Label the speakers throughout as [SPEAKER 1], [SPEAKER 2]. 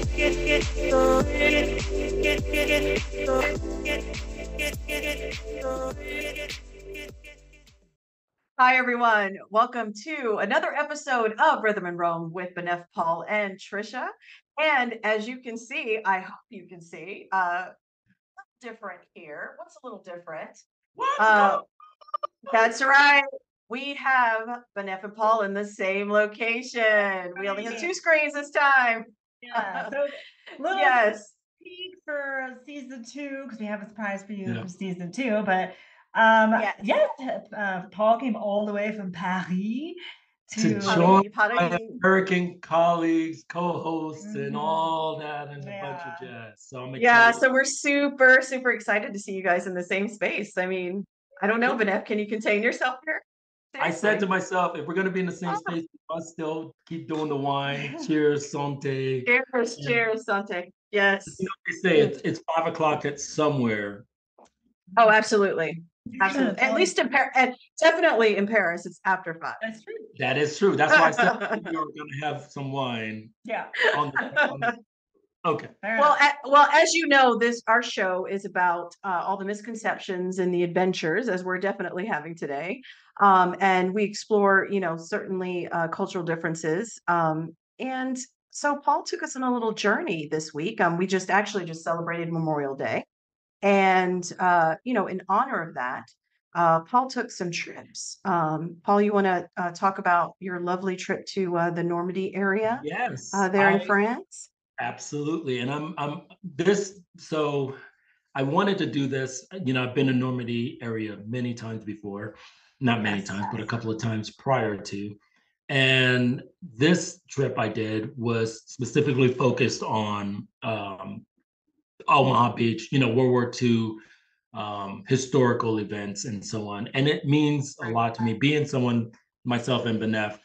[SPEAKER 1] Hi, everyone. Welcome to another episode of Rhythm and Rome with Benef, Paul, and Trecia. And as you can see, I hope you can see, different here. What's a little different? That's right. We have Benef and Paul in the same location. We only have two screens this time.
[SPEAKER 2] Yeah. So little
[SPEAKER 1] Yes.
[SPEAKER 2] peek for season 2 because we have a surprise for you
[SPEAKER 3] Yeah.
[SPEAKER 2] for season 2. But
[SPEAKER 1] Yes.
[SPEAKER 2] Paul came all the way from Paris
[SPEAKER 3] to
[SPEAKER 2] to
[SPEAKER 3] join
[SPEAKER 1] Paris.
[SPEAKER 3] my American colleagues, co-hosts, and
[SPEAKER 2] Mhm.
[SPEAKER 3] all that, and a bunch of
[SPEAKER 2] Yeah.
[SPEAKER 3] jazz. So I'm
[SPEAKER 1] Yeah,
[SPEAKER 3] excited.
[SPEAKER 1] so we're super, super excited to see you guys in the same space. I mean, I don't know, Benef, can you contain yourself here?
[SPEAKER 3] I said to
[SPEAKER 1] Seriously.
[SPEAKER 3] myself, if we're going to be in the same space, we must still keep doing the wine. Cheers, santé.
[SPEAKER 1] Cheers,
[SPEAKER 3] And,
[SPEAKER 1] cheers, Sante. Yes.
[SPEAKER 3] you know, they say it's 5 o'clock at somewhere.
[SPEAKER 1] Oh, absolutely.
[SPEAKER 2] Yeah,
[SPEAKER 1] Absolutely. At
[SPEAKER 2] totally.
[SPEAKER 1] least in Paris, and definitely in Paris, it's after 5.
[SPEAKER 2] That's true.
[SPEAKER 3] That is true. That's why I said we were going to have some wine
[SPEAKER 2] Yeah.
[SPEAKER 3] on the okay.
[SPEAKER 2] Fair
[SPEAKER 1] Well,
[SPEAKER 2] enough.
[SPEAKER 1] well, as you know, our show is about all the misconceptions and the adventures, as we're definitely having today. And we explore, certainly cultural differences. And so Paul took us on a little journey this week. We just celebrated Memorial Day. And, in honor of that, Paul took some trips. Paul, you want to talk about your lovely trip to the Normandy area
[SPEAKER 3] Yes,
[SPEAKER 1] there in France?
[SPEAKER 3] absolutely. And I'm this, so I wanted to do this. I've been in Normandy area many times before, not many
[SPEAKER 1] Yes.
[SPEAKER 3] times, but a couple of times prior to. And this trip I did was specifically focused on Omaha Beach, World War II, historical events and so on. And it means a lot to me, being someone, myself and Benef,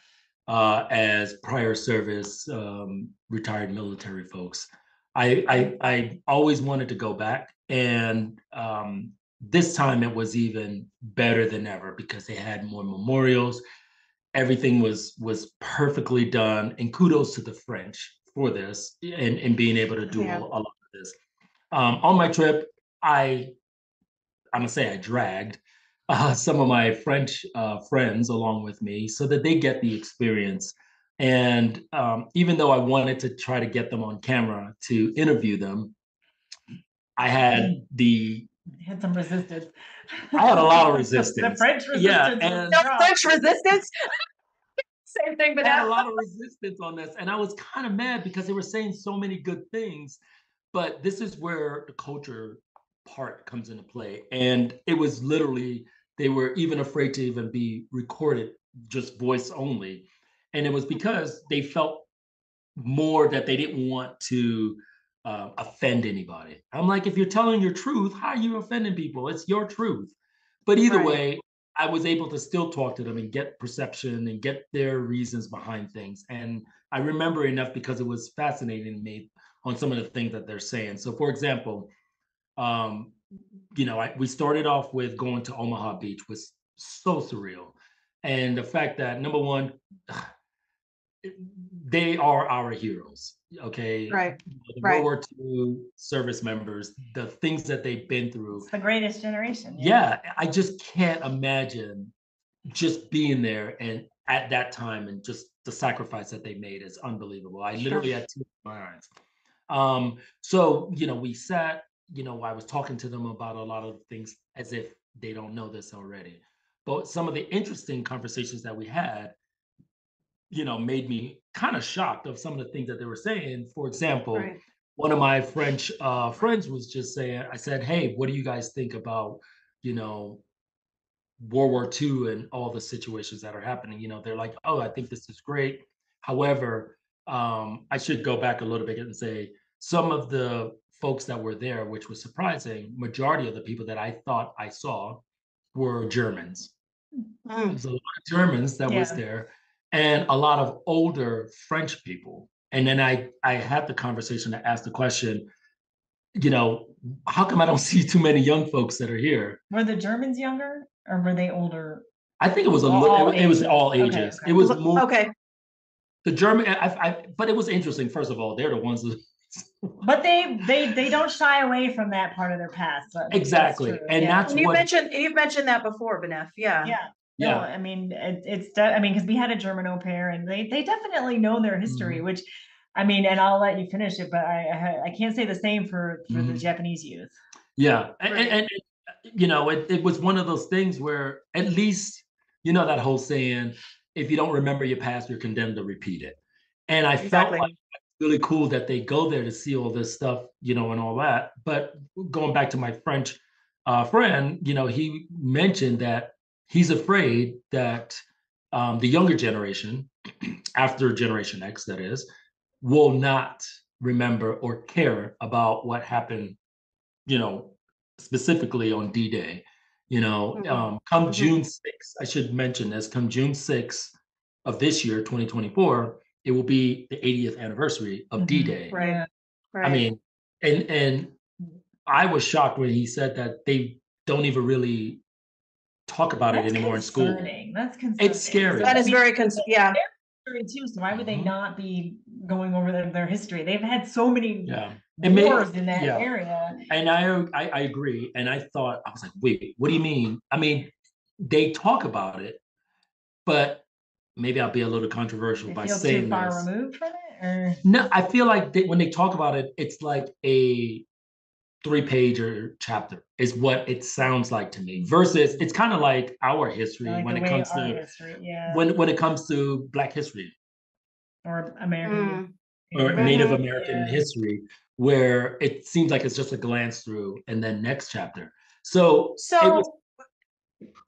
[SPEAKER 3] as prior service retired military folks. I always wanted to go back, and this time it was even better than ever because they had more memorials. Everything was perfectly done, and kudos to the French for this and being able to do
[SPEAKER 1] Yeah.
[SPEAKER 3] a lot of this. On my trip, I'm gonna say I dragged some of my French friends along with me so that they get the experience. And even though I wanted to try to get them on camera to interview them, I had
[SPEAKER 2] Some resistance.
[SPEAKER 3] I had a lot of
[SPEAKER 2] The
[SPEAKER 3] resistance.
[SPEAKER 2] French
[SPEAKER 3] Yeah,
[SPEAKER 2] resistance was
[SPEAKER 3] and
[SPEAKER 1] No
[SPEAKER 2] rough.
[SPEAKER 1] French resistance. Same thing, but
[SPEAKER 3] I had a lot of resistance on this, and I was kind of mad because they were saying so many good things. But this is where the culture part comes into play. And it was literally, they were even afraid to even be recorded, just voice only. And it was because they felt more that they didn't want to offend anybody. I'm like, if you're telling your truth, how are you offending people? It's your truth. But either
[SPEAKER 1] Right.
[SPEAKER 3] way, I was able to still talk to them and get perception and get their reasons behind things. And I remember enough because it was fascinating to me on some of the things that they're saying. So, for example, um, we started off with going to Omaha Beach was so surreal, and the fact that number one, they are our heroes. Okay,
[SPEAKER 1] Right.
[SPEAKER 3] the
[SPEAKER 1] Right.
[SPEAKER 3] World War II service members, the things that they've been through.
[SPEAKER 2] It's the greatest generation.
[SPEAKER 3] Yeah, I just can't imagine just being there and at that time and just the sacrifice that they made is unbelievable. I literally had tears in my eyes. So, we sat, I was talking to them about a lot of things as if they don't know this already. But some of the interesting conversations that we had, made me kind of shocked of some of the things that they were saying. For example,
[SPEAKER 1] Right.
[SPEAKER 3] one of my French friends was just saying, I said, hey, what do you guys think about, World War II and all the situations that are happening? They're like, oh, I think this is great. However, I should go back a little bit and say some of the folks that were there, which was surprising, majority of the people that I thought I saw were Germans. There's a lot of Germans that was
[SPEAKER 2] Yeah.
[SPEAKER 3] there and a lot of older French people. And then I had the conversation to ask the question, how come I don't see too many young folks that are here?
[SPEAKER 2] Were the Germans younger or were they older?
[SPEAKER 3] I think it was
[SPEAKER 2] All
[SPEAKER 3] it was
[SPEAKER 2] ages.
[SPEAKER 3] all
[SPEAKER 2] Okay,
[SPEAKER 3] ages.
[SPEAKER 2] okay.
[SPEAKER 3] It was more
[SPEAKER 1] Okay.
[SPEAKER 3] the German, but it was interesting. First of all, they're the ones that
[SPEAKER 2] But they don't shy away from that part of their past. So
[SPEAKER 3] Exactly.
[SPEAKER 2] that's true.
[SPEAKER 3] And
[SPEAKER 2] Yeah.
[SPEAKER 3] that's
[SPEAKER 1] And
[SPEAKER 3] what,
[SPEAKER 1] you've mentioned that before, Benef. Yeah.
[SPEAKER 2] Yeah. No,
[SPEAKER 3] yeah.
[SPEAKER 2] I mean I mean, because we had a German au pair, and they definitely know their history,
[SPEAKER 3] Mhm.
[SPEAKER 2] which I mean, and I'll let you finish it, but I can't say the same for the
[SPEAKER 3] Mhm.
[SPEAKER 2] Japanese youth.
[SPEAKER 3] Yeah.
[SPEAKER 1] Right.
[SPEAKER 3] It was one of those things where at least, that whole saying, if you don't remember your past, you're condemned to repeat it. And I felt like
[SPEAKER 1] Exactly.
[SPEAKER 3] it's really cool that they go there to see all this stuff, and all that. But going back to my French friend, he mentioned that he's afraid that the younger generation, after Generation X, that is, will not remember or care about what happened, you know, specifically on D-Day.
[SPEAKER 1] Mhm.
[SPEAKER 3] Come
[SPEAKER 1] Mhm.
[SPEAKER 3] June 6th, I should mention this, come June 6th of this year, 2024, it will be the 80th anniversary of D-Day.
[SPEAKER 1] Right.
[SPEAKER 2] Yeah.
[SPEAKER 3] I
[SPEAKER 1] Right.
[SPEAKER 3] mean, and I was shocked when he said that they don't even really talk about it
[SPEAKER 2] That's
[SPEAKER 3] anymore in school.
[SPEAKER 2] concerning. That's
[SPEAKER 3] It's
[SPEAKER 2] concerning. So
[SPEAKER 1] That
[SPEAKER 3] scary.
[SPEAKER 2] I
[SPEAKER 1] is
[SPEAKER 2] mean,
[SPEAKER 1] very
[SPEAKER 2] it's
[SPEAKER 1] yeah.
[SPEAKER 2] their history too. So why would they
[SPEAKER 3] Mhm.
[SPEAKER 2] not be going over their history? They've had so many
[SPEAKER 3] Yeah. It may,
[SPEAKER 2] wars in that
[SPEAKER 3] yeah.
[SPEAKER 2] area.
[SPEAKER 3] And I agree. And I was like, wait, what do you mean? I mean, they talk about it, but maybe I'll be a little controversial
[SPEAKER 2] They
[SPEAKER 3] by
[SPEAKER 2] feel too
[SPEAKER 3] saying
[SPEAKER 2] far
[SPEAKER 3] this.
[SPEAKER 2] removed from it, or
[SPEAKER 3] No, I feel like when they talk about it, it's like a 3 page or chapter is what it sounds like to me. Versus, it's kind of like our history
[SPEAKER 2] like
[SPEAKER 3] when
[SPEAKER 2] the
[SPEAKER 3] it
[SPEAKER 2] way
[SPEAKER 3] comes
[SPEAKER 2] our
[SPEAKER 3] to
[SPEAKER 2] history, yeah,
[SPEAKER 3] when it comes to Black history
[SPEAKER 2] or American
[SPEAKER 1] Mm.
[SPEAKER 3] or Native
[SPEAKER 1] Mhm.
[SPEAKER 3] American
[SPEAKER 2] yeah.
[SPEAKER 3] history, where it seems like it's just a glance through and then next chapter. So it was,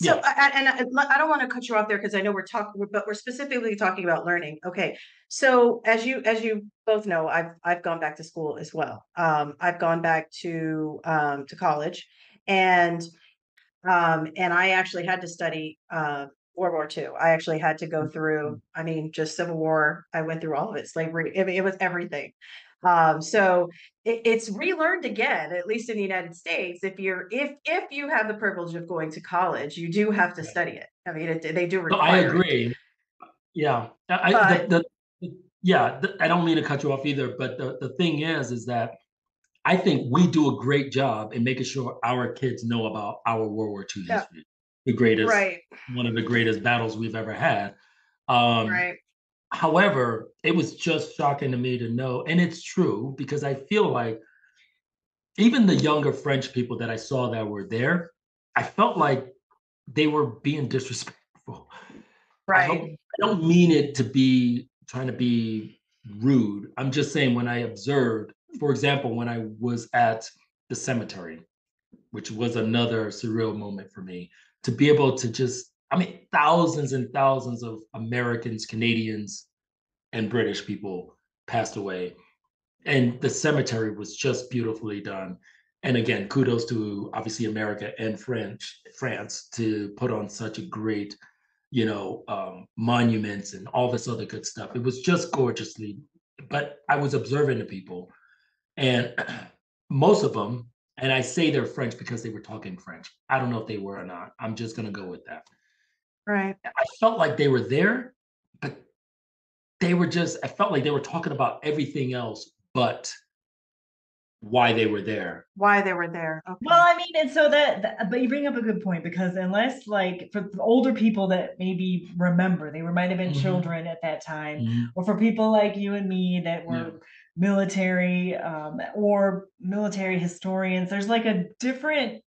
[SPEAKER 1] So
[SPEAKER 3] yeah.
[SPEAKER 1] I don't want to cut you off there because I know we're talking, but we're specifically talking about learning. Okay. So as you both know, I've gone back to school as well. I've gone back to college, and and I actually had to study World War II. I actually had to go through, I mean, just Civil War. I went through all of it, slavery. I mean, it was everything. So it's relearned again, at least in the United States. If you have the privilege of going to college, you do have to
[SPEAKER 3] Right.
[SPEAKER 1] study it. I mean, they do
[SPEAKER 3] So I
[SPEAKER 1] require it.
[SPEAKER 3] agree. Yeah.
[SPEAKER 1] But
[SPEAKER 3] I don't mean to cut you off either, but the thing is that I think we do a great job in making sure our kids know about our World War II
[SPEAKER 1] yeah,
[SPEAKER 3] history, the greatest,
[SPEAKER 1] right,
[SPEAKER 3] one of the greatest battles we've ever had. Um,
[SPEAKER 1] right,
[SPEAKER 3] However, it was just shocking to me to know, and it's true because I feel like even the younger French people that I saw that were there, I felt like they were being disrespectful.
[SPEAKER 1] right.
[SPEAKER 3] I don't mean it to be trying to be rude. I'm just saying when I observed, for example, when I was at the cemetery, which was another surreal moment for me, to be able to just, I mean, thousands and thousands of Americans, Canadians, and British people passed away. And the cemetery was just beautifully done. And again, kudos to obviously America and France to put on such a great, monuments and all this other good stuff. It was just gorgeously. But I was observing the people, and most of them, and I say they're French because they were talking French. I don't know if they were or not. I'm just gonna go with that.
[SPEAKER 1] Right.
[SPEAKER 3] I felt like they were there, but I felt like they were talking about everything else but why they were there.
[SPEAKER 1] Why they were there.
[SPEAKER 2] Well,
[SPEAKER 1] Okay.
[SPEAKER 2] I mean, and so but you bring up a good point, because unless, like, for the older people that maybe remember, they might have been
[SPEAKER 3] Mhm,
[SPEAKER 2] children at that time,
[SPEAKER 3] mhm,
[SPEAKER 2] or for people like you and me that
[SPEAKER 3] yeah,
[SPEAKER 2] were military, or military historians, there's like a different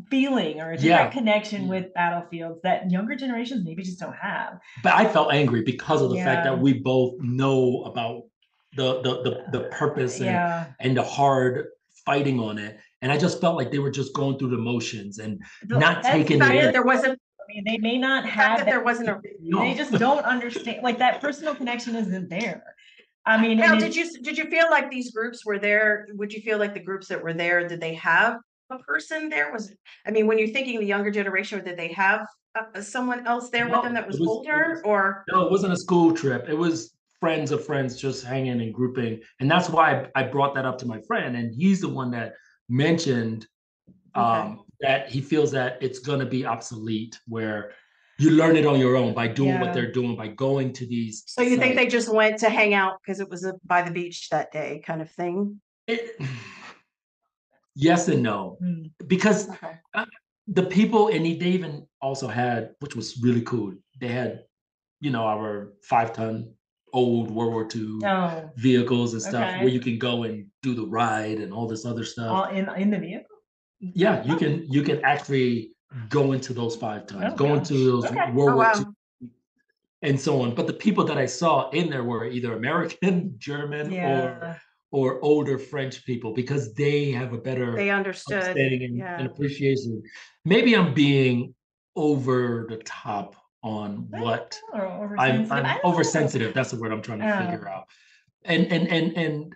[SPEAKER 2] feeling or a different
[SPEAKER 3] yeah,
[SPEAKER 2] connection
[SPEAKER 3] yeah.
[SPEAKER 2] with battlefields that younger generations maybe just don't have.
[SPEAKER 3] But I felt angry because of the fact
[SPEAKER 2] Yeah,
[SPEAKER 3] that we both know about the purpose
[SPEAKER 2] yeah.
[SPEAKER 3] and the hard fighting on it, and I just felt like they were just going through the motions and not
[SPEAKER 2] That's
[SPEAKER 1] The
[SPEAKER 3] taking it
[SPEAKER 1] fact
[SPEAKER 3] in.
[SPEAKER 1] that
[SPEAKER 2] fair.
[SPEAKER 1] there wasn't
[SPEAKER 2] I mean, they may not
[SPEAKER 1] the fact
[SPEAKER 2] have
[SPEAKER 1] that
[SPEAKER 2] that.
[SPEAKER 1] there wasn't a
[SPEAKER 2] They
[SPEAKER 3] No.
[SPEAKER 2] just don't understand. Like, that personal connection isn't there. I mean, and
[SPEAKER 1] Now,
[SPEAKER 2] it's
[SPEAKER 1] did you feel like these groups were there? Would you feel like the groups that were there, did they have a person there? I mean, when you're thinking the younger generation, did they have someone else there with them
[SPEAKER 3] No,
[SPEAKER 1] that was older or
[SPEAKER 3] no, it wasn't a school trip. It was friends of friends just hanging and grouping. And that's why I brought that up to my friend. And he's the one that mentioned
[SPEAKER 1] okay.
[SPEAKER 3] that he feels that it's going to be obsolete, where you learn it on your own by doing what
[SPEAKER 2] yeah.
[SPEAKER 3] they're doing, by going to these
[SPEAKER 1] So you think
[SPEAKER 3] sites.
[SPEAKER 1] they just went to hang out because it was by the beach that day kind of thing?
[SPEAKER 3] It, yes and no,
[SPEAKER 2] Hmm.
[SPEAKER 3] because
[SPEAKER 1] Okay.
[SPEAKER 3] the people, and they even also had, which was really cool. They had, our 5-ton old World War II
[SPEAKER 2] Oh,
[SPEAKER 3] vehicles and stuff where
[SPEAKER 2] okay.
[SPEAKER 3] you can go and do the ride and all this other stuff.
[SPEAKER 2] All in the vehicle?
[SPEAKER 3] Yeah, you can actually go into those 5 tons,
[SPEAKER 2] Oh
[SPEAKER 3] go into
[SPEAKER 2] gosh.
[SPEAKER 3] those
[SPEAKER 2] Okay.
[SPEAKER 3] World
[SPEAKER 1] Oh,
[SPEAKER 3] War II
[SPEAKER 1] wow.
[SPEAKER 3] and so on. But the people that I saw in there were either American, German, or
[SPEAKER 2] Yeah.
[SPEAKER 3] older French people because they have a better
[SPEAKER 1] They understood.
[SPEAKER 3] understanding and
[SPEAKER 1] Yeah.
[SPEAKER 3] appreciation. Maybe I'm being over the top on what
[SPEAKER 2] Or oversensitive. I
[SPEAKER 3] I'm
[SPEAKER 2] don't know.
[SPEAKER 3] oversensitive. That's the word I'm trying to figure
[SPEAKER 2] Um,
[SPEAKER 3] out. And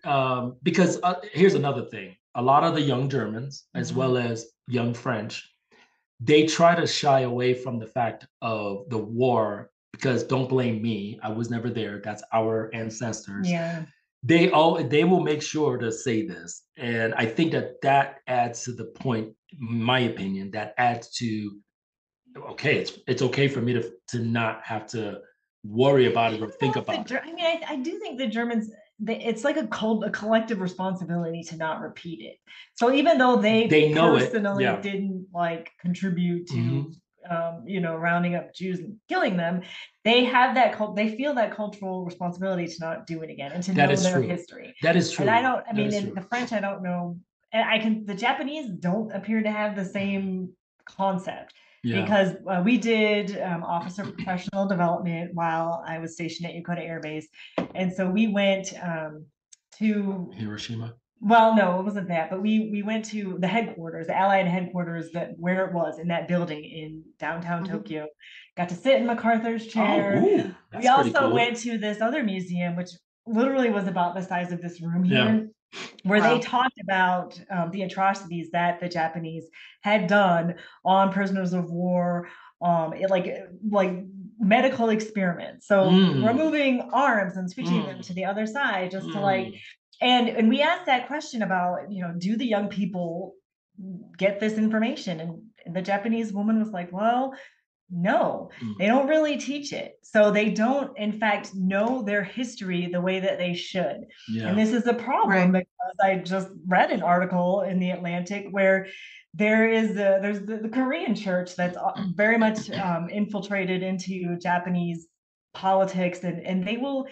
[SPEAKER 3] because here's another thing: a lot of the young Germans, as
[SPEAKER 2] mhm.
[SPEAKER 3] well as young French, they try to shy away from the fact of the war because don't blame me. I was never there. That's our ancestors.
[SPEAKER 2] Yeah.
[SPEAKER 3] They will make sure to say this, and I think that adds to the point. In my opinion, that adds to okay. It's okay for me to not have to worry about
[SPEAKER 2] I
[SPEAKER 3] it or
[SPEAKER 2] don't
[SPEAKER 3] think
[SPEAKER 2] know if
[SPEAKER 3] about it.
[SPEAKER 2] I mean, I do think the Germans, it's like a collective responsibility to not repeat it. So even though they
[SPEAKER 3] They know it.
[SPEAKER 2] personally
[SPEAKER 3] Yeah.
[SPEAKER 2] didn't like contribute to,
[SPEAKER 3] Mhm.
[SPEAKER 2] rounding up Jews and killing them, they have that they feel that cultural responsibility to not do it again and to
[SPEAKER 3] That
[SPEAKER 2] know
[SPEAKER 3] is
[SPEAKER 2] their
[SPEAKER 3] true.
[SPEAKER 2] history.
[SPEAKER 3] That is
[SPEAKER 2] And I
[SPEAKER 3] true.
[SPEAKER 2] don't, I
[SPEAKER 3] That
[SPEAKER 2] mean,
[SPEAKER 3] is
[SPEAKER 2] in
[SPEAKER 3] true.
[SPEAKER 2] the French, I don't know. And the Japanese don't appear to have the same concept
[SPEAKER 3] Yeah.
[SPEAKER 2] because we did officer professional development while I was stationed at Yokota Air Base. And so we went to,
[SPEAKER 3] Hiroshima.
[SPEAKER 2] well, no, it wasn't that, but we went to the headquarters, the Allied headquarters, that where it was in that building in downtown
[SPEAKER 1] Mhm.
[SPEAKER 2] Tokyo. Got to sit in MacArthur's
[SPEAKER 3] Oh,
[SPEAKER 2] chair.
[SPEAKER 3] ooh,
[SPEAKER 2] We
[SPEAKER 3] that's pretty
[SPEAKER 2] also
[SPEAKER 3] cool.
[SPEAKER 2] went to this other museum, which literally was about the size of this room
[SPEAKER 3] Yeah.
[SPEAKER 2] here, where they
[SPEAKER 1] Wow.
[SPEAKER 2] talked about the atrocities that the Japanese had done on prisoners of war, like medical experiments. So
[SPEAKER 3] Mm,
[SPEAKER 2] removing arms and switching them
[SPEAKER 3] mm,
[SPEAKER 2] to the other side, just to like,
[SPEAKER 3] mm.
[SPEAKER 2] and we asked that question about, do the young people get this information? And the Japanese woman was like, well, no,
[SPEAKER 3] Mm.
[SPEAKER 2] they don't really teach it. So they don't, in fact, know their history the way that they should. And
[SPEAKER 3] Yeah.
[SPEAKER 2] this is a problem
[SPEAKER 1] Right.
[SPEAKER 2] because I just read an article in the Atlantic where there's the Korean church that's very much infiltrated into Japanese politics, and they will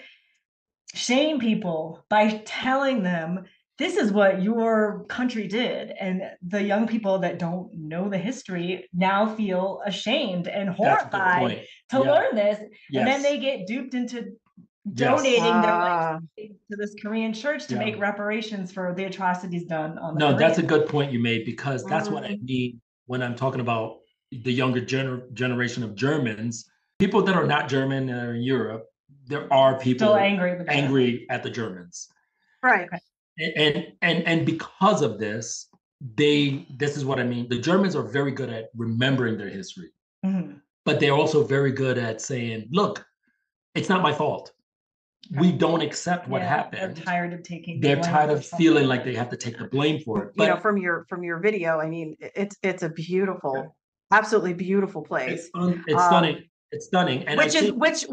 [SPEAKER 2] shame people by telling them this is what your country did. And the young people that don't know the history now feel ashamed and
[SPEAKER 3] That's a good
[SPEAKER 2] horrified
[SPEAKER 3] point.
[SPEAKER 2] to
[SPEAKER 3] Yeah.
[SPEAKER 2] learn this. And then
[SPEAKER 3] Yes.
[SPEAKER 2] they get duped into
[SPEAKER 3] Yes.
[SPEAKER 2] donating their life
[SPEAKER 1] Ah,
[SPEAKER 2] to this Korean church to
[SPEAKER 3] Yeah.
[SPEAKER 2] make reparations for the atrocities done on the
[SPEAKER 3] No, that's a
[SPEAKER 2] Koreans.
[SPEAKER 3] good point you made because that's what I
[SPEAKER 1] mhm.
[SPEAKER 3] mean when I'm talking about the younger generation of Germans. People that are not German and are in Europe, there are
[SPEAKER 2] Still
[SPEAKER 3] people
[SPEAKER 2] angry with the Germans.
[SPEAKER 3] angry at the Germans.
[SPEAKER 1] Right.
[SPEAKER 2] Okay.
[SPEAKER 3] And because of this, this is what I mean. The Germans are very good at remembering their history,
[SPEAKER 2] Mhm.
[SPEAKER 3] but they're also very good at saying, look, it's not my fault. We
[SPEAKER 2] Okay.
[SPEAKER 3] don't accept what
[SPEAKER 2] Yeah, they're
[SPEAKER 3] happened.
[SPEAKER 2] tired of taking the
[SPEAKER 3] They're
[SPEAKER 2] blame
[SPEAKER 3] tired
[SPEAKER 2] for
[SPEAKER 3] of feeling
[SPEAKER 2] something.
[SPEAKER 3] like they have to take the blame for it.
[SPEAKER 1] You know,
[SPEAKER 3] But
[SPEAKER 1] from your video, I mean, it's a beautiful, absolutely beautiful place.
[SPEAKER 3] it's
[SPEAKER 1] Um,
[SPEAKER 3] stunning. It's stunning. And I
[SPEAKER 1] which is
[SPEAKER 3] think,
[SPEAKER 1] which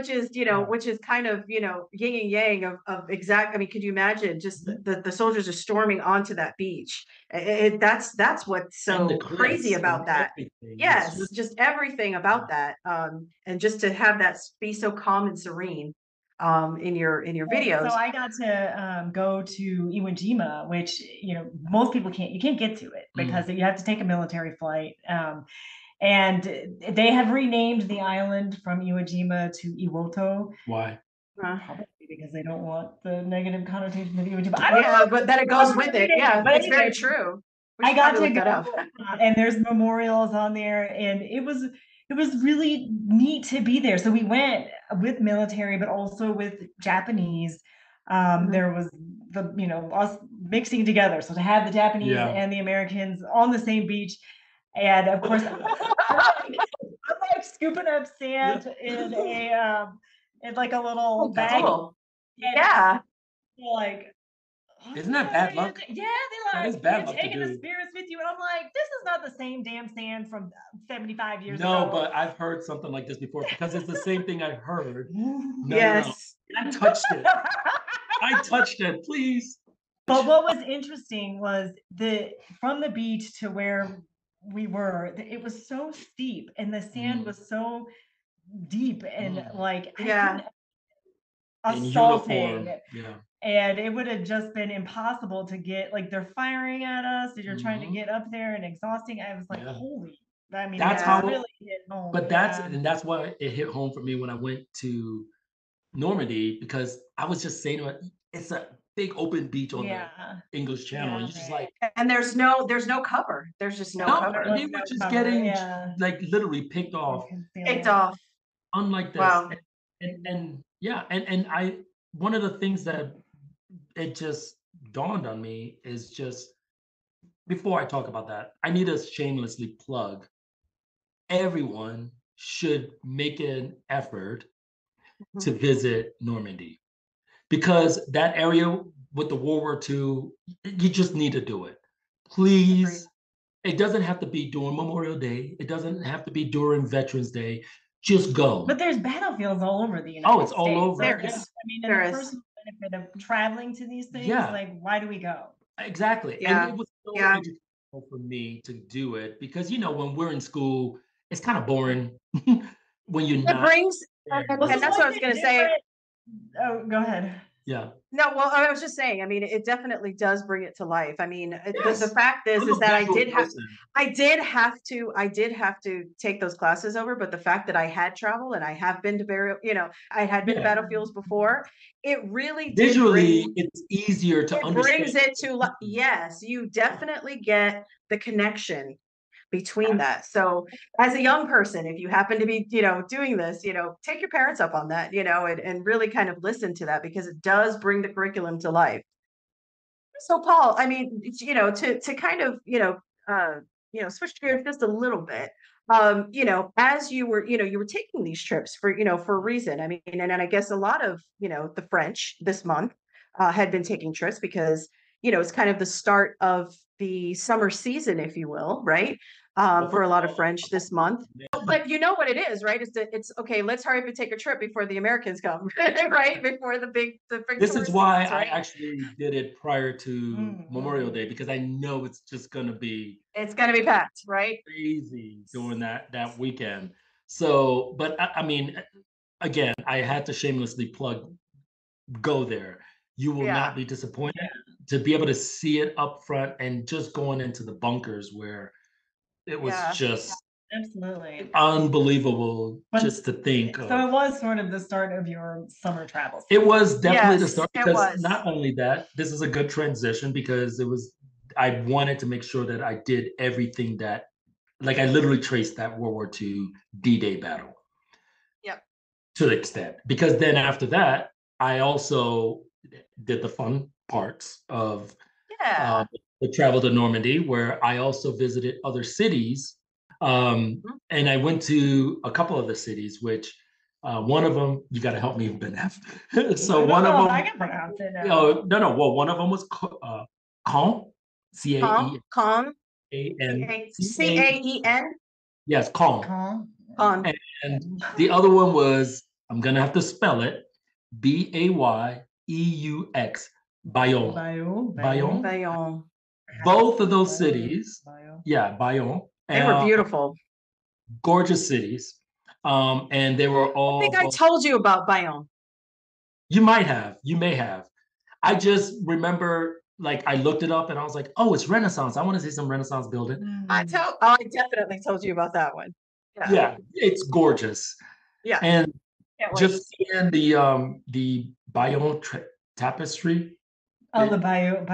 [SPEAKER 1] is
[SPEAKER 3] yeah,
[SPEAKER 1] which is kind of yin and yang of exact. I mean, could you imagine just the soldiers are storming onto that beach? That's what's
[SPEAKER 3] and the
[SPEAKER 1] so crazy
[SPEAKER 3] cliffs and
[SPEAKER 1] about that.
[SPEAKER 3] everything. It's
[SPEAKER 1] Yes,
[SPEAKER 3] just,
[SPEAKER 1] just everything about that, and just to have that be so calm and serene, in your
[SPEAKER 2] So
[SPEAKER 1] videos.
[SPEAKER 2] I got to go to Iwo Jima, which most people can't. You can't get to it because
[SPEAKER 3] mm,
[SPEAKER 2] you have to take a military flight. And they have renamed the island from Iwo Jima to Iwoto,
[SPEAKER 3] why?
[SPEAKER 1] Uh,
[SPEAKER 2] probably because they don't want the negative connotation of Iwo Jima. I don't
[SPEAKER 1] yeah,
[SPEAKER 2] know.
[SPEAKER 1] but then it goes with it. Yeah,
[SPEAKER 2] But
[SPEAKER 1] it's very
[SPEAKER 2] anyway,
[SPEAKER 1] true. We
[SPEAKER 2] I
[SPEAKER 1] should
[SPEAKER 2] got
[SPEAKER 1] probably
[SPEAKER 2] to
[SPEAKER 1] look
[SPEAKER 2] go,
[SPEAKER 1] that up.
[SPEAKER 2] and there's memorials on there, and it was really neat to be there. So we went with military, but also with Japanese.
[SPEAKER 1] Mhm.
[SPEAKER 2] There was us mixing together, so to have the Japanese
[SPEAKER 3] Yeah.
[SPEAKER 2] and the Americans on the same beach, and of course, I'm like scooping up sand in like a little
[SPEAKER 1] Oh,
[SPEAKER 2] bag,
[SPEAKER 1] cool.
[SPEAKER 2] and
[SPEAKER 1] Yeah.
[SPEAKER 2] they're like, oh,
[SPEAKER 3] Isn't that bad luck?
[SPEAKER 2] yeah,
[SPEAKER 3] That
[SPEAKER 2] they
[SPEAKER 3] is
[SPEAKER 2] like, you're
[SPEAKER 3] bad luck to
[SPEAKER 2] taking the
[SPEAKER 3] do.
[SPEAKER 2] spirits with you. And I'm like, this is not the same damn sand from 75 years
[SPEAKER 3] No,
[SPEAKER 2] ago.
[SPEAKER 3] but I've heard something like this before because it's the same thing I heard. No, no, no.
[SPEAKER 1] Yes.
[SPEAKER 3] I touched it. I touched it, please.
[SPEAKER 2] But what was interesting was from the beach to where we were, it was so steep and the sand was so deep and like
[SPEAKER 1] Yeah.
[SPEAKER 2] assaulting.
[SPEAKER 3] Yeah.
[SPEAKER 2] And it would have just been impossible to get, like, they're firing at us and you're trying to get up there and exhausting. I was like, holy, I mean,
[SPEAKER 3] that's
[SPEAKER 2] that
[SPEAKER 3] how
[SPEAKER 2] really hit home.
[SPEAKER 3] But that's why it hit home for me when I went to Normandy, because I was just saying to it, it's a big open beach on the English Channel. And you're just like,
[SPEAKER 1] and there's no cover. There's just no cover.
[SPEAKER 3] they were just getting like literally picked off.
[SPEAKER 1] Picked off.
[SPEAKER 3] Unlike this.
[SPEAKER 1] Wow.
[SPEAKER 3] And yeah, and I one of the things that it just dawned on me is just before I talk about that, I need to shamelessly plug everyone should make an effort to visit Normandy, because that area with the World War II, you just need to do it. Please. It doesn't have to be during Memorial Day. It doesn't have to be during Veterans Day. Just go.
[SPEAKER 2] But there's battlefields all over the United States.
[SPEAKER 3] It's all over.
[SPEAKER 1] There is.
[SPEAKER 2] I mean, and the personal benefit of traveling to these things, like, why do we go?
[SPEAKER 3] Exactly.
[SPEAKER 1] Yeah.
[SPEAKER 3] And it was so educational for me to do it because, when we're in school, it's kind of boring when you're not.
[SPEAKER 1] It brings, and that's what I was going to say.
[SPEAKER 2] Oh, go ahead.
[SPEAKER 3] Yeah.
[SPEAKER 1] No, well, I was just saying, I mean, it definitely does bring it to life. I mean, the fact is that I did have to take those classes over, but the fact that I had traveled and I have been to I had been to battlefields before, it really did
[SPEAKER 3] visually it's easier to understand.
[SPEAKER 1] It brings it to yes, you definitely get the connection between that. So as a young person, if you happen to be, doing this, take your parents up on that, and really kind of listen to that, because it does bring the curriculum to life. So Paul, I mean, to kind of, switch gears just a little bit, as you were, you were taking these trips for a reason. I mean, and I guess a lot of, the French this month had been taking trips because, it's kind of the start of the summer season, if you will, right? For a lot of French this month. But you know what it is, right? It's okay, let's hurry up and take a trip before the Americans come, right? Before the big
[SPEAKER 3] This is why I actually did it prior to Memorial Day, because I know it's just gonna be
[SPEAKER 1] packed, right?
[SPEAKER 3] Crazy during that weekend. So, but I mean, again, I had to shamelessly plug, go there. You will not be disappointed to be able to see it up front, and just going into the bunkers where it was just
[SPEAKER 2] absolutely
[SPEAKER 3] unbelievable just to think of.
[SPEAKER 2] So it was sort of the start of your summer travels.
[SPEAKER 3] It was definitely the start, because not only that, this is a good transition, because I wanted to make sure that I did everything that, like, I literally traced that World War II D-Day battle.
[SPEAKER 1] Yep.
[SPEAKER 3] To the extent, because then after that, I also did the fun parts of the travel to Normandy, where I also visited other cities. And I went to a couple of the cities, which one of them, you got to help me, Benef. So one of them,
[SPEAKER 2] I can pronounce it now.
[SPEAKER 3] No. Well, one of them was Caen,
[SPEAKER 1] Caen, C-A-E-N.
[SPEAKER 3] Yes, Caen.
[SPEAKER 1] Caen.
[SPEAKER 3] And the other one was, I'm gonna have to spell it, B-A-Y-E-U-X, Bayonne.
[SPEAKER 1] Bayonne.
[SPEAKER 3] Both of those cities, Bayonne.
[SPEAKER 1] They were beautiful.
[SPEAKER 3] Gorgeous cities. And they were all.
[SPEAKER 1] I think I told you about Bayonne.
[SPEAKER 3] You may have. I just remember, like, I looked it up and I was like, oh, it's Renaissance. I want to see some Renaissance building.
[SPEAKER 1] I definitely told you about that one.
[SPEAKER 3] Yeah, it's gorgeous.
[SPEAKER 1] Yeah.
[SPEAKER 3] And just seeing the Bayonne tapestry.
[SPEAKER 2] Oh, the Bayonne.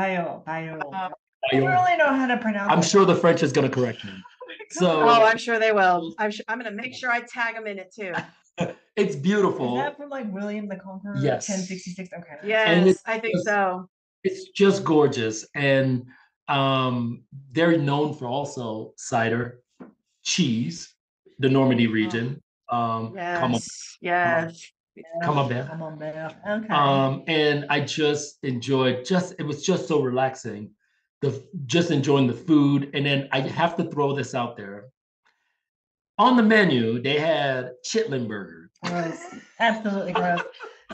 [SPEAKER 2] I don't really know how to pronounce it.
[SPEAKER 3] I'm sure the French is going to correct me.
[SPEAKER 1] I'm sure they will. I'm going to make sure I tag them in it too.
[SPEAKER 3] It's beautiful.
[SPEAKER 2] Is that from, like, William the Conqueror?
[SPEAKER 3] Yes.
[SPEAKER 2] 1066. Okay.
[SPEAKER 1] Yes, I think so.
[SPEAKER 3] It's just gorgeous, and they're known for also cider, cheese, the Normandy region.
[SPEAKER 1] Yes.
[SPEAKER 2] Camembert. Okay.
[SPEAKER 3] And I just enjoyed. It was just so relaxing. Just enjoying the food, and then I have to throw this out there. On the menu, they had chitlin burger.
[SPEAKER 2] Gross. Absolutely gross.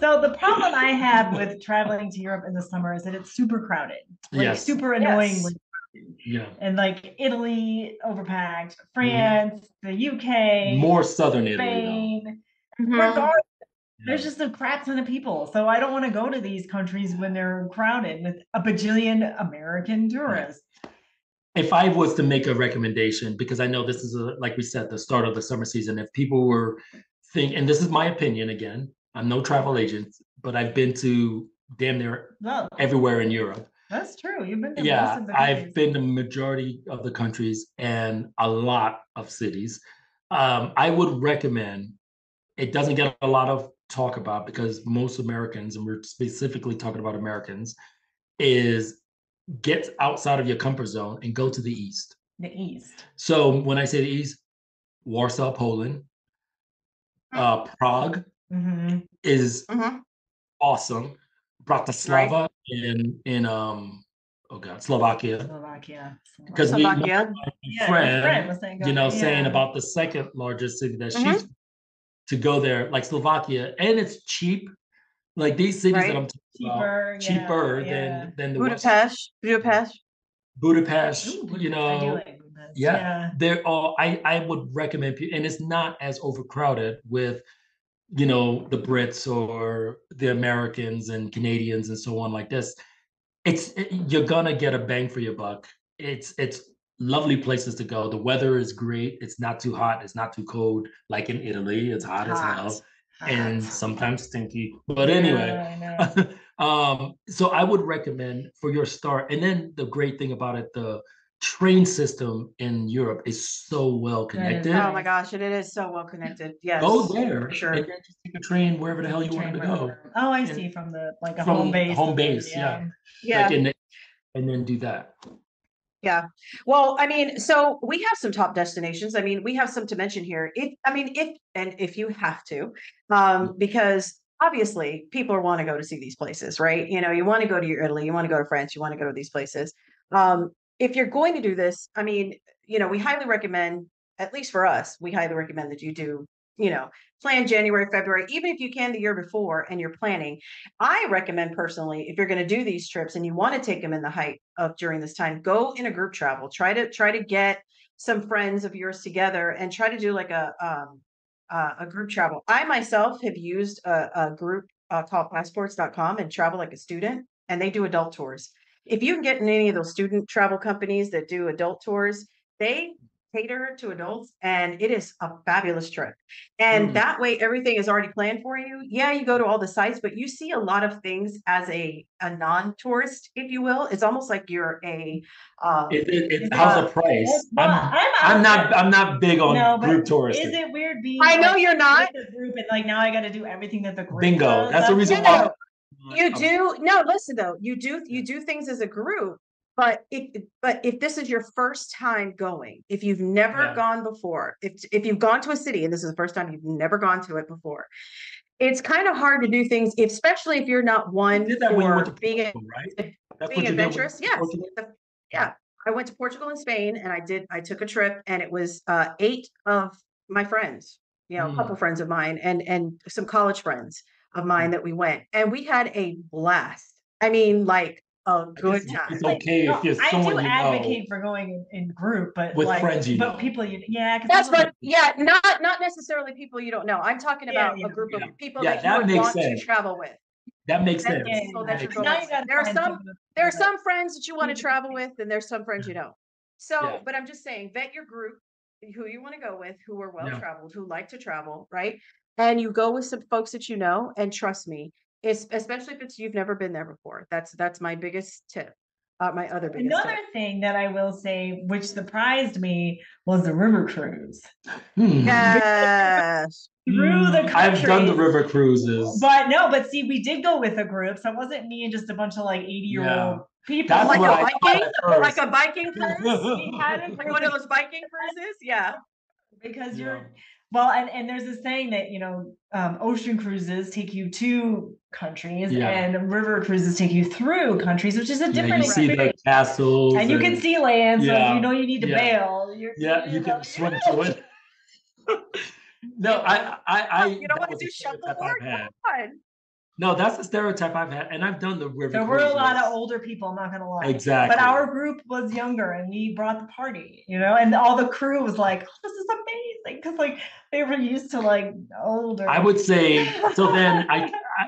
[SPEAKER 2] So the problem I have with traveling to Europe in the summer is that it's super crowded, like
[SPEAKER 3] Yes.
[SPEAKER 2] super annoyingly crowded.
[SPEAKER 3] Yeah.
[SPEAKER 2] And like Italy, overpacked,
[SPEAKER 3] Mhm.
[SPEAKER 2] France, the UK,
[SPEAKER 3] More southern Italy, though.
[SPEAKER 2] Spain.
[SPEAKER 1] Mhm.
[SPEAKER 2] Regardless,
[SPEAKER 3] Yeah.
[SPEAKER 2] there's just a crap ton of people. So I don't want to go to these countries when they're crowded with a bajillion American tourists.
[SPEAKER 3] If I was to make a recommendation, because I know this is like we said, the start of the summer season, if people were and this is my opinion again, I'm no travel agent, but I've been to damn near
[SPEAKER 2] Well,
[SPEAKER 3] everywhere in Europe.
[SPEAKER 2] that's true. You've been to most
[SPEAKER 3] Yeah,
[SPEAKER 2] of the
[SPEAKER 3] I've
[SPEAKER 2] countries.
[SPEAKER 3] been to majority of the countries and a lot of cities. I would recommend, it doesn't get a lot of talk about because most Americans, and we're specifically talking about Americans, is get outside of your comfort zone and go to the East.
[SPEAKER 2] The East.
[SPEAKER 3] So when I say the East, Warsaw, Poland, Prague
[SPEAKER 2] Mhm.
[SPEAKER 3] is
[SPEAKER 1] Mhm.
[SPEAKER 3] awesome. Bratislava in oh god, Slovakia.
[SPEAKER 2] Slovakia.
[SPEAKER 3] Because
[SPEAKER 1] Slovakia.
[SPEAKER 2] Yeah, your friend was saying,
[SPEAKER 3] saying
[SPEAKER 2] yeah.
[SPEAKER 3] about the second largest city that
[SPEAKER 1] Mhm.
[SPEAKER 3] she's to go there, like Slovakia, and it's cheap. Like these cities that
[SPEAKER 1] Right.
[SPEAKER 3] I'm talking
[SPEAKER 2] Cheaper,
[SPEAKER 3] about, cheaper
[SPEAKER 2] yeah.
[SPEAKER 3] than the West.
[SPEAKER 1] Budapest.
[SPEAKER 3] Budapest,
[SPEAKER 2] Ooh,
[SPEAKER 3] you
[SPEAKER 2] I do
[SPEAKER 3] know,
[SPEAKER 2] like Budapest.
[SPEAKER 3] yeah, they're all. I would recommend, and it's not as overcrowded with, you know, the Brits or the Americans and Canadians and so on like this. You're gonna get a bang for your buck. It's lovely places to go. The weather is great. It's not too hot. It's not too cold. Like in Italy, it's hot as hell and sometimes stinky. But anyway,
[SPEAKER 2] I know.
[SPEAKER 3] so I would recommend for your start. And then the great thing about it, the train system in Europe is so well
[SPEAKER 2] That is
[SPEAKER 3] connected.
[SPEAKER 1] Oh my
[SPEAKER 2] nice.
[SPEAKER 1] gosh, it is so well connected. Yes.
[SPEAKER 3] Go there
[SPEAKER 1] For sure.
[SPEAKER 3] and then just take a train wherever the hell you want
[SPEAKER 2] Train
[SPEAKER 3] to go.
[SPEAKER 2] wherever. Oh, I
[SPEAKER 3] And
[SPEAKER 2] see. From the like a
[SPEAKER 3] from
[SPEAKER 2] home base.
[SPEAKER 3] home base, yeah.
[SPEAKER 1] Yeah.
[SPEAKER 3] Like and then do that.
[SPEAKER 1] Yeah. Well, I mean, so we have some top destinations. I mean, we have some to mention here. If you have to, because obviously people want to go to see these places, right? You know, you want to go to your Italy, you want to go to France, you want to go to these places. If you're going to do this, I mean, you know, we highly recommend, at least for us, we highly recommend that you do, you know, plan January, February, even if you can the year before and you're planning. I recommend personally, if you're going to do these trips and you want to take them in the height of during this time, go in a group travel. Try to get some friends of yours together and try to do like a group travel. I myself have used a group called passports.com and travel like a student, and they do adult tours. If you can get in any of those student travel companies that do adult tours, they cater to adults and it is a fabulous trip. And that way everything is already planned for you. Yeah, you go to all the sites, but you see a lot of things as a non-tourist, if you will. It's almost like you're a
[SPEAKER 3] How's the price?
[SPEAKER 2] Well,
[SPEAKER 3] I'm not big on group tourism.
[SPEAKER 2] Is it weird being
[SPEAKER 1] I know
[SPEAKER 2] like,
[SPEAKER 1] you're not.
[SPEAKER 2] with the group and like now I got to do everything that the group
[SPEAKER 3] Bingo.
[SPEAKER 2] does?
[SPEAKER 3] That's the reason
[SPEAKER 1] No,
[SPEAKER 3] why.
[SPEAKER 1] you do. No, listen though, you do things as a group, but if this is your first time going, if you've never gone before, if you've gone to a city and this is the first time you've never gone to it before, it's kind of hard to do things, especially if you're not one
[SPEAKER 3] did that when you went
[SPEAKER 1] for
[SPEAKER 3] to
[SPEAKER 1] being
[SPEAKER 3] Portugal, right? That's
[SPEAKER 1] being
[SPEAKER 3] what you did
[SPEAKER 1] adventurous.
[SPEAKER 3] with Portugal?
[SPEAKER 1] Yeah. I went to Portugal and Spain and I took a trip and it was 8 of my friends, you know, a couple friends of mine and some college friends of mine that we went and we had a blast. I mean, like a good time.
[SPEAKER 3] It's okay if you're
[SPEAKER 2] I
[SPEAKER 3] someone
[SPEAKER 2] do
[SPEAKER 3] you
[SPEAKER 2] advocate for going in group, but
[SPEAKER 3] with
[SPEAKER 2] like,
[SPEAKER 3] friends you know.
[SPEAKER 2] but people yeah,
[SPEAKER 1] That's what, yeah, not necessarily people you don't know. I'm talking about a group of people that you would want to travel with.
[SPEAKER 3] That makes
[SPEAKER 1] That's
[SPEAKER 3] sense.
[SPEAKER 1] the people that you're
[SPEAKER 2] Now
[SPEAKER 1] going
[SPEAKER 2] you
[SPEAKER 1] with.
[SPEAKER 2] gotta
[SPEAKER 1] There are
[SPEAKER 2] find
[SPEAKER 1] some
[SPEAKER 2] someone
[SPEAKER 1] there are some friends that you want to travel with, and there's some friends you don't. So,
[SPEAKER 3] Yeah.
[SPEAKER 1] but I'm just saying, vet your group, who you want to go with, who are well
[SPEAKER 3] Yeah.
[SPEAKER 1] traveled, who like to travel, right? And you go with some folks that you know, and trust me, it's especially if it's you've never been there before. That's my biggest tip. My other biggest
[SPEAKER 2] Another
[SPEAKER 1] tip.
[SPEAKER 2] thing that I will say, which surprised me, was the river cruise.
[SPEAKER 1] Yes.
[SPEAKER 2] Through the country.
[SPEAKER 3] I've done the river cruises.
[SPEAKER 2] But see, we did go with a group, so it wasn't me and just a bunch of like 80-year-old people.
[SPEAKER 3] That's
[SPEAKER 1] Like
[SPEAKER 3] what
[SPEAKER 1] a
[SPEAKER 3] I
[SPEAKER 1] Viking,
[SPEAKER 3] thought
[SPEAKER 1] like a Viking cruise.
[SPEAKER 2] We had a
[SPEAKER 1] Like one of those Viking cruises. Yeah.
[SPEAKER 2] because
[SPEAKER 3] Yeah.
[SPEAKER 2] and there's this saying that ocean cruises take you to countries and river cruises take you through countries, which is a different
[SPEAKER 3] you see
[SPEAKER 2] experience.
[SPEAKER 3] the castles
[SPEAKER 2] and you can see land, so if you know you need to bail,
[SPEAKER 3] you can swim to it. No, I
[SPEAKER 1] you don't want to do shuffleboard? Come on.
[SPEAKER 3] No, that's the stereotype I've had, and I've done the river
[SPEAKER 2] There were a lot of
[SPEAKER 3] cruises.
[SPEAKER 2] older people, I'm not gonna lie.
[SPEAKER 3] Exactly.
[SPEAKER 2] But our group was younger and we brought the party, and all the crew was like, oh, this is amazing. Cause like they were used to like older.
[SPEAKER 3] I would say so. Then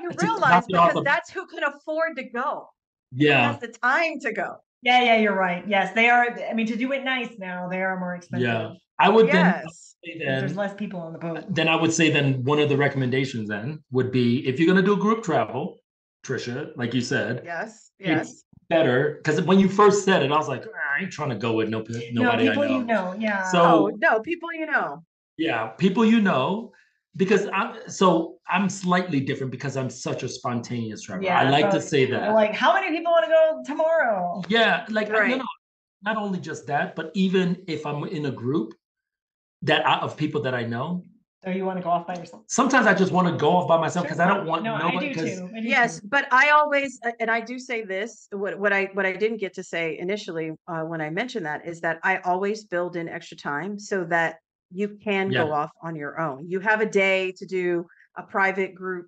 [SPEAKER 1] You
[SPEAKER 3] to
[SPEAKER 1] realize
[SPEAKER 3] top it off
[SPEAKER 1] because
[SPEAKER 3] of,
[SPEAKER 1] that's who can afford to go. Who
[SPEAKER 3] yeah,
[SPEAKER 1] has the time to go.
[SPEAKER 2] Yeah, you're right. Yes, they are. I mean, to do it nice now, they are more expensive.
[SPEAKER 3] yeah. I would
[SPEAKER 1] Yes.
[SPEAKER 3] say
[SPEAKER 2] There's
[SPEAKER 3] then
[SPEAKER 2] less people on the boat.
[SPEAKER 3] then I would say then one of the recommendations then would be if you're gonna do group travel, Trecia, like you said,
[SPEAKER 1] Yes.
[SPEAKER 3] it's
[SPEAKER 1] Yes.
[SPEAKER 3] better because when you first said it, I was like, I ain't trying to go with
[SPEAKER 2] No,
[SPEAKER 3] nobody I
[SPEAKER 2] people you
[SPEAKER 3] know.
[SPEAKER 2] know, yeah.
[SPEAKER 1] Oh,
[SPEAKER 3] So
[SPEAKER 1] no, people you know.
[SPEAKER 3] yeah, people because I'm slightly different because I'm such a spontaneous traveler. I
[SPEAKER 2] Yeah,
[SPEAKER 3] like to
[SPEAKER 2] so
[SPEAKER 3] say
[SPEAKER 2] you're
[SPEAKER 3] that.
[SPEAKER 2] like, how many people want to go tomorrow?
[SPEAKER 3] Yeah, like no,
[SPEAKER 1] Right.
[SPEAKER 3] no, not only just that, but even if I'm in a group of people that I know,
[SPEAKER 2] So you want to go off by yourself?
[SPEAKER 3] sometimes I just want to go off by myself because I don't want
[SPEAKER 2] No, I
[SPEAKER 3] nobody.
[SPEAKER 2] do
[SPEAKER 3] Because
[SPEAKER 2] too. I do
[SPEAKER 1] Yes,
[SPEAKER 2] too.
[SPEAKER 1] but I always, and I do say this, what I didn't get to say initially when I mentioned that is that I always build in extra time so that you can go
[SPEAKER 3] yeah,
[SPEAKER 1] off on your own. You have a day to do a private group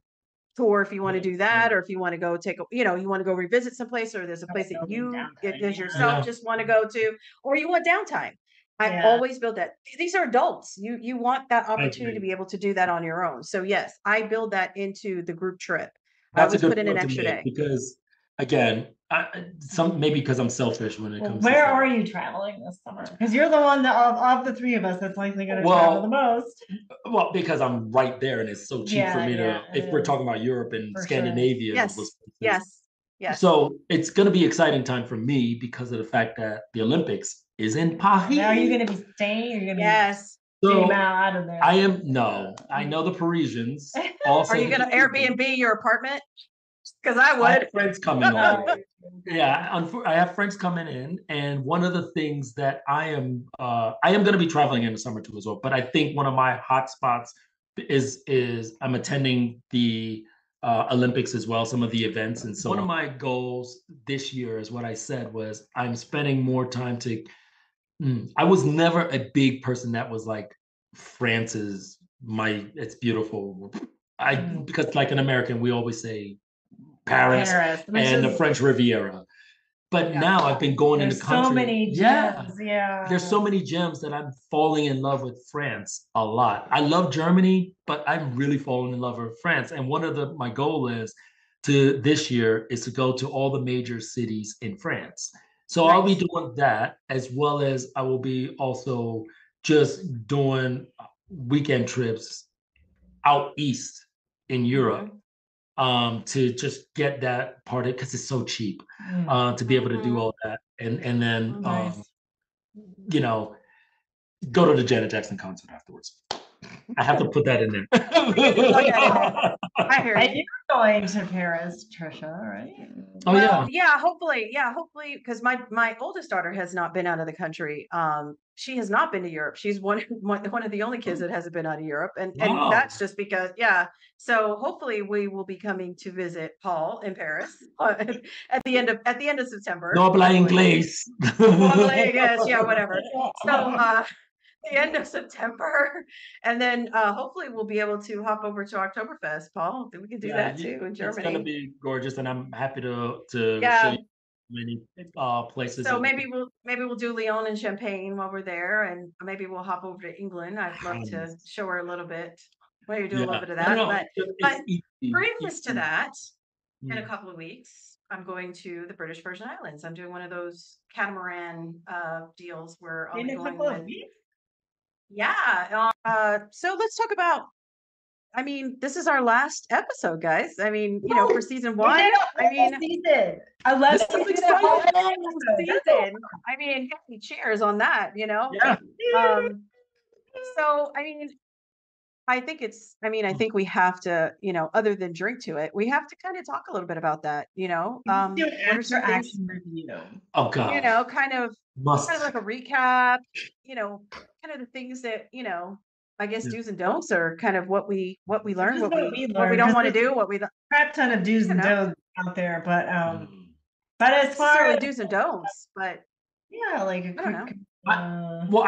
[SPEAKER 1] tour if you want to do that, or if you want to go you want to go revisit someplace, or there's a place that you as yourself
[SPEAKER 3] yeah,
[SPEAKER 1] just want to go to, or you want downtime. I
[SPEAKER 2] Yeah.
[SPEAKER 1] always build that. These are adults. You want that
[SPEAKER 3] I
[SPEAKER 1] opportunity to
[SPEAKER 3] agree.
[SPEAKER 1] be able to do that on your own. So yes, I build that into the group trip. I
[SPEAKER 3] That's a
[SPEAKER 1] always put
[SPEAKER 3] good
[SPEAKER 1] in an
[SPEAKER 3] point to
[SPEAKER 1] extra
[SPEAKER 3] make
[SPEAKER 1] day.
[SPEAKER 3] because again, some maybe because I'm selfish when it
[SPEAKER 2] Well,
[SPEAKER 3] comes to
[SPEAKER 2] where
[SPEAKER 3] stuff.
[SPEAKER 2] are you traveling this summer? Because you're the one of the three of us that's likely going to travel the
[SPEAKER 3] Well,
[SPEAKER 2] most.
[SPEAKER 3] well, because I'm right there, and it's so cheap for
[SPEAKER 2] Yeah,
[SPEAKER 3] me
[SPEAKER 2] yeah,
[SPEAKER 3] to.
[SPEAKER 2] it
[SPEAKER 3] If we're
[SPEAKER 2] is
[SPEAKER 3] talking about Europe and
[SPEAKER 2] for sure.
[SPEAKER 3] Scandinavia and all those
[SPEAKER 1] Yes,
[SPEAKER 3] places,
[SPEAKER 1] yes, yes.
[SPEAKER 3] so it's going to be exciting time for me because of the fact that the Olympics is in Paris.
[SPEAKER 2] Now, are you going to be staying? Or are you going to be
[SPEAKER 1] Yes.
[SPEAKER 2] getting
[SPEAKER 3] So
[SPEAKER 2] out of there?
[SPEAKER 3] I am no. I know the Parisians
[SPEAKER 1] Are
[SPEAKER 3] also
[SPEAKER 1] you going
[SPEAKER 3] the
[SPEAKER 1] to Airbnb your apartment? Because I
[SPEAKER 3] I have
[SPEAKER 1] would.
[SPEAKER 3] friends coming
[SPEAKER 2] Oh,
[SPEAKER 3] over. Yeah, I have friends coming in, and one of the things that I am going to be traveling in the summer too as well. But I think one of my hot spots is I'm attending the Olympics as well, some of the events and so on. One of my goals this year is what I said was I'm spending more time to. I was never a big person that was like France's it's beautiful. I because like an American, we always say Paris
[SPEAKER 2] Paris, which
[SPEAKER 3] and the
[SPEAKER 2] is
[SPEAKER 3] French Riviera. But
[SPEAKER 1] Yeah.
[SPEAKER 3] now I've been going into
[SPEAKER 2] there's so
[SPEAKER 3] country.
[SPEAKER 2] many
[SPEAKER 3] Yeah.
[SPEAKER 2] gems. Yeah.
[SPEAKER 3] There's so many gems that I'm falling in love with France a lot. I love Germany, but I'm really falling in love with France. And one of my goal is to this year is to go to all the major cities in France. So I'll be
[SPEAKER 1] Nice.
[SPEAKER 3] doing that as well as I will be also just doing weekend trips out east in Europe
[SPEAKER 1] Mhm.
[SPEAKER 3] to just get that part of it because it's so cheap to be able to do
[SPEAKER 1] Mhm.
[SPEAKER 3] all that and then
[SPEAKER 2] Nice.
[SPEAKER 3] you know go to the Janet Jackson concert afterwards. I have to put that in there.
[SPEAKER 1] Oh, yeah. I hear
[SPEAKER 2] And
[SPEAKER 1] you.
[SPEAKER 2] you're going to Paris, Trisha, right?
[SPEAKER 3] Oh
[SPEAKER 1] Well,
[SPEAKER 3] yeah.
[SPEAKER 1] yeah, hopefully, because my oldest daughter has not been out of the country. She has not been to Europe. She's one of the only kids that hasn't been out of Europe, and
[SPEAKER 3] Wow.
[SPEAKER 1] that's just because, yeah. So hopefully, we will be coming to visit Paul in Paris at the end of September,
[SPEAKER 3] No habla
[SPEAKER 1] hopefully.
[SPEAKER 3] inglés.
[SPEAKER 1] Probably, I guess, yeah, whatever. So, the end of September, and then hopefully we'll be able to hop over to Oktoberfest, Paul. We can do
[SPEAKER 3] Yeah,
[SPEAKER 1] that too in
[SPEAKER 3] it's gonna
[SPEAKER 1] Germany.
[SPEAKER 3] be gorgeous, and I'm happy to show
[SPEAKER 1] Yeah.
[SPEAKER 3] you many places
[SPEAKER 1] So
[SPEAKER 3] that we
[SPEAKER 1] maybe we'll do Lyon and Champagne while we're there, and maybe we'll hop over to England. I'd love to
[SPEAKER 3] can.
[SPEAKER 1] show her a little bit. Maybe do a little
[SPEAKER 3] Yeah,
[SPEAKER 1] bit of
[SPEAKER 3] no,
[SPEAKER 1] that.
[SPEAKER 3] no,
[SPEAKER 1] But
[SPEAKER 3] it's easy.
[SPEAKER 1] previous to that, in a
[SPEAKER 3] Mm.
[SPEAKER 1] couple of weeks, I'm going to the British Virgin Islands. I'm doing one of those catamaran deals where I'll
[SPEAKER 2] In
[SPEAKER 1] be
[SPEAKER 2] a
[SPEAKER 1] going
[SPEAKER 2] couple of
[SPEAKER 1] with.
[SPEAKER 2] weeks.
[SPEAKER 1] Yeah. So let's talk about. I mean, this is our last episode, guys. I mean, for season
[SPEAKER 2] We
[SPEAKER 1] one.
[SPEAKER 2] did a
[SPEAKER 1] I
[SPEAKER 2] whole
[SPEAKER 1] mean,
[SPEAKER 2] season.
[SPEAKER 3] This
[SPEAKER 2] 11.
[SPEAKER 3] is
[SPEAKER 2] We did a whole
[SPEAKER 3] exciting.
[SPEAKER 2] episode. That's
[SPEAKER 1] season. I mean, hey, cheers on that.
[SPEAKER 3] Yeah.
[SPEAKER 1] Um, so I think we have to, other than drink to it, we have to kind of talk a little bit about that.
[SPEAKER 2] Let's do an
[SPEAKER 1] What are
[SPEAKER 2] after
[SPEAKER 1] some things,
[SPEAKER 2] action review.
[SPEAKER 3] Oh God.
[SPEAKER 1] kind of
[SPEAKER 3] Must.
[SPEAKER 1] like a recap, you know, kind of the things that, I guess
[SPEAKER 3] Yeah.
[SPEAKER 1] do's and don'ts are kind of what we learned,
[SPEAKER 2] This is
[SPEAKER 1] what
[SPEAKER 2] what
[SPEAKER 1] we
[SPEAKER 2] we
[SPEAKER 1] what we
[SPEAKER 2] learned
[SPEAKER 1] don't
[SPEAKER 2] because
[SPEAKER 1] want to
[SPEAKER 2] there's
[SPEAKER 1] do,
[SPEAKER 2] a crap ton of do's
[SPEAKER 1] you
[SPEAKER 2] and
[SPEAKER 1] know,
[SPEAKER 2] don'ts out there, but
[SPEAKER 3] Mm.
[SPEAKER 2] but
[SPEAKER 1] not
[SPEAKER 2] as far
[SPEAKER 1] necessarily
[SPEAKER 2] as
[SPEAKER 1] do's and don'ts, but
[SPEAKER 2] yeah, like a
[SPEAKER 1] I don't know.
[SPEAKER 2] quick
[SPEAKER 3] I, well,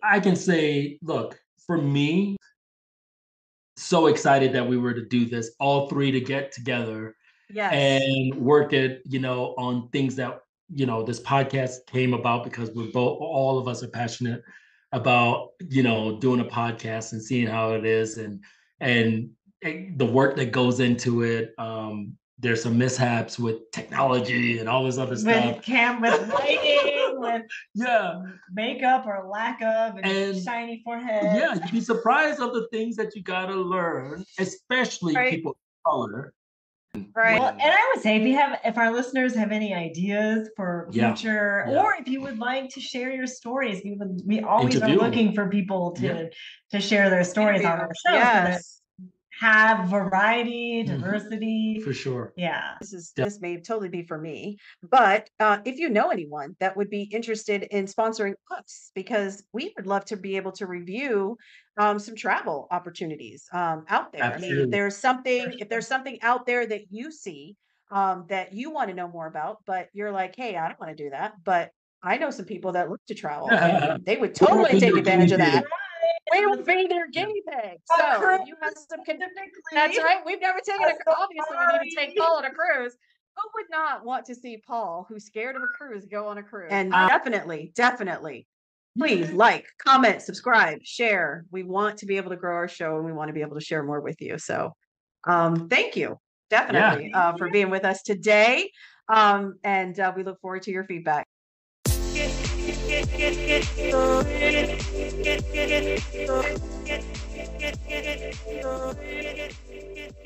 [SPEAKER 3] I can say, look, for me, so excited that we were to do this, all three to get together
[SPEAKER 1] Yes.
[SPEAKER 3] and work it, on things that, this podcast came about because all of us are passionate about, doing a podcast and seeing how it is and the work that goes into it. There's some mishaps with technology and all this other stuff.
[SPEAKER 2] With lighting, with
[SPEAKER 3] Yeah.
[SPEAKER 2] makeup or lack of, and shiny forehead.
[SPEAKER 3] Yeah, you'd be surprised of the things that you gotta learn, especially people of color.
[SPEAKER 1] Right.
[SPEAKER 2] Well, and I would say if our listeners have any ideas for future, or if you would like to share your stories, we always are looking for people to share their stories on our show.
[SPEAKER 1] Yes.
[SPEAKER 2] So that have variety, diversity.
[SPEAKER 3] For sure.
[SPEAKER 2] Yeah.
[SPEAKER 1] This may totally be for me, but if you know anyone that would be interested in sponsoring us, because we would love to be able to review some travel opportunities out there.
[SPEAKER 3] Absolutely.
[SPEAKER 1] I mean, if there's something out there that you see that you want to know more about, but you're like, hey, I don't want to do that, but I know some people that look to travel and they would totally take advantage of that. We will be their guinea pigs. So you have some. That's right. We've never taken obviously, we need to take Paul on a cruise. Who would not want to see Paul, who's scared of a cruise, go on a cruise? And definitely, please like, comment, subscribe, share. We want to be able to grow our show, and we want to be able to share more with you. So, thank you definitely for being with us today, and we look forward to your feedback. Get